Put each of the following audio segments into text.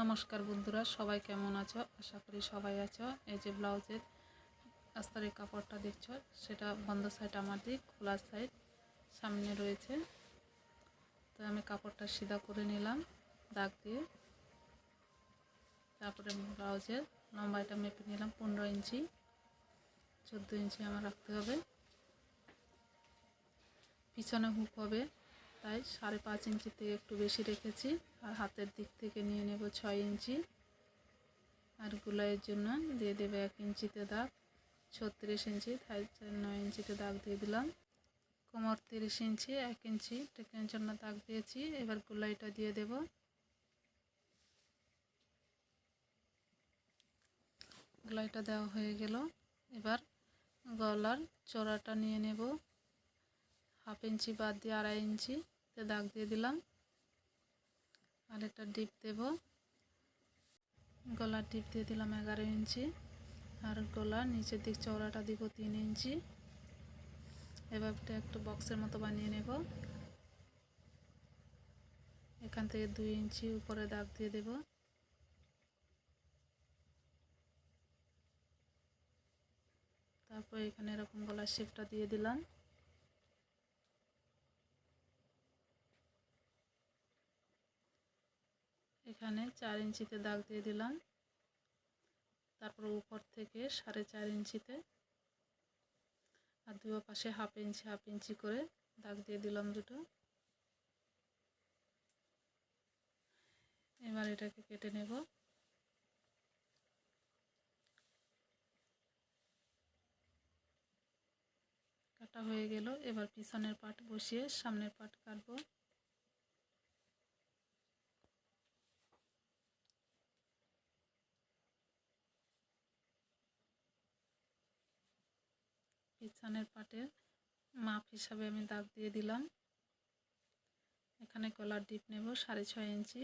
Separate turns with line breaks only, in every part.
নমস্কার বন্ধুরা, সবাই কেমন আছো? আশা করি সবাই আছো। এই যে ব্লাউজের আস্তরের কাপড়টা দেখছো, সেটা বন্ধ সাইড আমার দিক, খোলা সাইড সামনে রয়েছে। তো আমি কাপড়টা সিধা করে নিলাম দাগ দিয়ে। তারপরে ব্লাউজের লম্বাইটা মেপে নিলাম 15 ইঞ্চি, 14 ইঞ্চি আমার রাখতে হবে। পিছনে হুক হবে, তাই 5.5 ইঞ্চি থেকে একটু বেশি রেখেছি। আর হাতের দিক থেকে নিয়ে নেব 6 ইঞ্চি। আর গুলাইয়ের জন্য দিয়ে দেবে 1 ইঞ্চিতে দাগ, 36 ইঞ্চি, তাই 9 ইঞ্চিতে দাগ দিয়ে দিলাম। কোমর 30 ইঞ্চি, 1 ইঞ্চি টেকের জন্য দাগ দিয়েছি। এবার গুলাইটা দিয়ে দেব। গুলাইটা দেওয়া হয়ে গেল। এবার গলার চড়াটা নিয়ে নেব, 1/2 ইঞ্চি বাদ দিয়ে 2.5 ইঞ্চিতে দাগ দিয়ে দিলাম। আর একটা ডিপ দেব, গলার ডিপ দিয়ে দিলাম 11 ইঞ্চি। আর গলার নিচের দিক চওড়াটা দিব 3 ইঞ্চি। এবার এটা একটু বক্সের মতো বানিয়ে নেব। এখান থেকে 2 ইঞ্চি উপরে দাগ দিয়ে দেব। তারপর এখানে এরকম গলার শেপটা দিয়ে দিলাম। এখানে 4 ইঞ্চিতে দাগ দিয়ে দিলাম। তারপর উপর থেকে 4.5 ইঞ্চিতে, আর দুই পাশে 1/2 ইঞ্চি করে দাগ দিয়ে দিলাম দুটো। এবার এটাকে কেটে নেব। কাটা হয়ে গেল। এবার পিছনের পাট বসিয়ে সামনের পাট কাটবো। পিছনের পাটের মাপ হিসাবে আমি দাগ দিয়ে দিলাম। এখানে গলার ডিপ নেব 6.5 ইঞ্চি।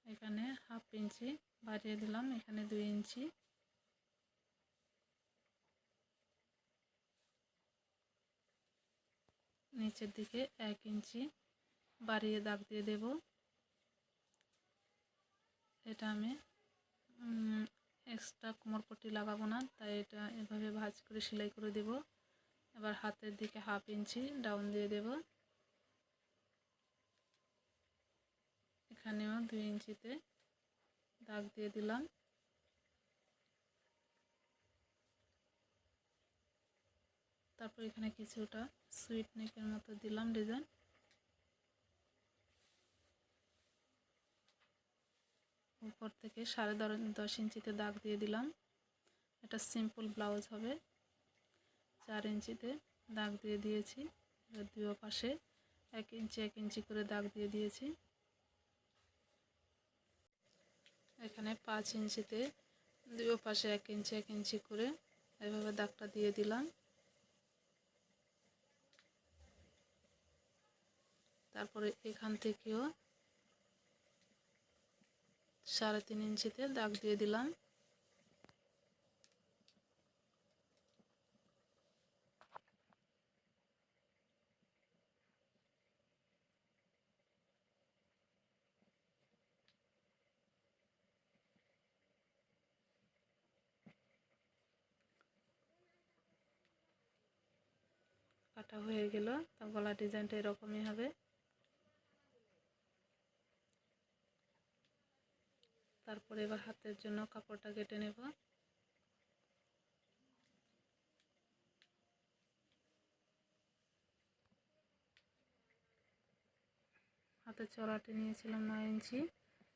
এখানে 1/2 ইঞ্চি বাড়িয়ে দিলাম, এখানে 2 ইঞ্চি। নিচের দিকে 1 ইঞ্চি বাড়িয়ে দাগ দিয়ে দেব। এটা আমি এক্সট্রা কোমরপট্টি লাগাবো না, তাই এটা এভাবে ভাঁজ করে সেলাই করে দেব। এবার হাতের দিকে 1/2 ইঞ্চি ডাউন দিয়ে দেব। এখানেও 2 ইঞ্চিতে দাগ দিয়ে দিলাম। তারপর এখানে কিছুটা সুইট নেকের মতো দিলাম ডিজাইন। উপর থেকে 10.5 ইঞ্চিতে দাগ দিয়ে দিলাম। এটা সিম্পল ব্লাউজ হবে। 4 ইঞ্চিতে দাগ দিয়ে দিয়েছি। এবার দুই পাশে 1 ইঞ্চি করে দাগ দিয়ে দিয়েছি। এখানে 5 ইঞ্চিতে দুই পাশে 1 ইঞ্চি করে এভাবে দাগটা দিয়ে দিলাম। তারপরে এখান থেকেও 3.5 ইঞ্চিতে দাগ দিয়ে দিলাম। কাটা হয়ে গেল। তা গলা ডিজাইনটা এরকমই হবে। তারপরে এবার হাতের জন্য কাপড়টা কেটে নেব। হাতের চওড়াটি নিয়েছিলাম 9 ইঞ্চি,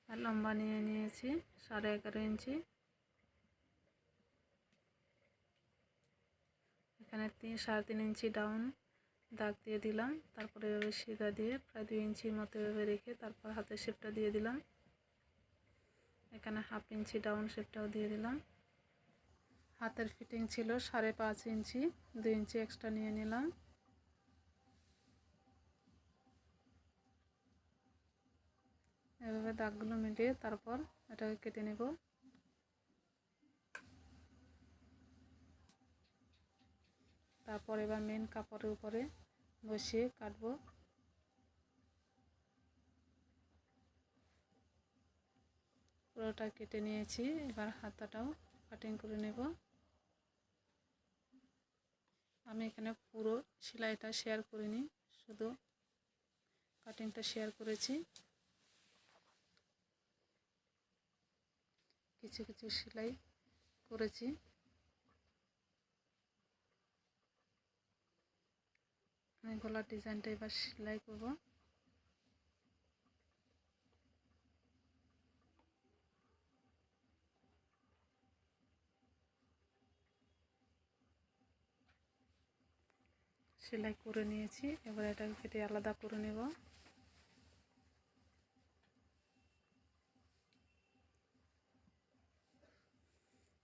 আর লম্বা নিয়েছি 11.5 ইঞ্চি। এখানে 3.5 ইঞ্চি ডাউন দাগ দিয়ে দিলাম। তারপরে এভাবে সিধা দিয়ে প্রায় 2 ইঞ্চির মতো এভাবে রেখে তারপর হাতের শেপটা দিয়ে দিলাম। এখানে 1/2 ইঞ্চি ডাউন শেপটাও দিয়ে দিলাম। হাতের ফিটিং ছিল 5.5 ইঞ্চি, 2 ইঞ্চি এক্সট্রা নিয়ে নিলাম। এভাবে দাগগুলো মিলিয়ে তারপর এটাকে কেটে নেব। তারপর এবার মেন কাপড়ের উপরে বসিয়ে কাটবো। পুরোটা কেটে নিয়েছি। এবার হাতাটাও কাটিং করে নেব। আমি এখানে পুরো সেলাইটা শেয়ার করিনি, শুধু কাটিংটা শেয়ার করেছি। কিছু কিছু সেলাই করেছি। আমি গলার ডিজাইনটা এবার সেলাই করব। সেলাই করে নিয়েছি, এবার এটাকে কেটে আলাদা করে নেব।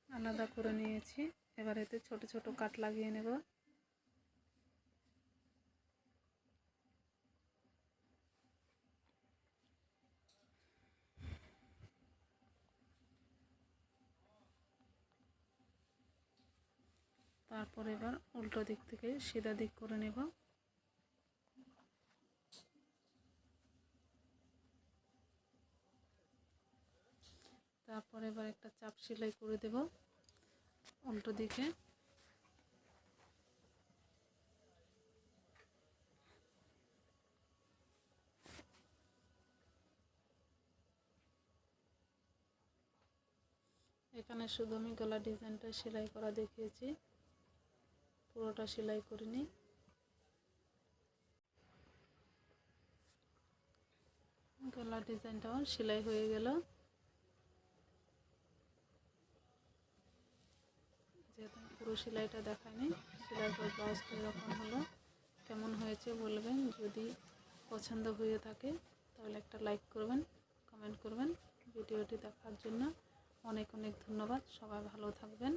আলাদা করে নিয়েছি, এবার এতে ছোট ছোট কাট লাগিয়ে নেব। তারপর এবার উল্টো দিক থেকে সিধা দিক করে নেব। তারপর এবার একটা চাপ সেলাই করে দেব উল্টো দিকে। এখানে শুধু আমি গলার ডিজাইনটা সেলাই করা দেখিয়েছি, পুরোটা সেলাই করিনি। গলার ডিজাইনটাও সেলাই হয়ে গেল। যেহেতু পুরো সেলাইটা দেখায়নি, সেলাই করে ব্লাউজটা এরকম হলো। কেমন হয়েছে বলবেন, যদি পছন্দ হয়ে থাকে তাহলে একটা লাইক করবেন, কমেন্ট করবেন। ভিডিওটি দেখার জন্য অনেক অনেক ধন্যবাদ। সবাই ভালো থাকবেন।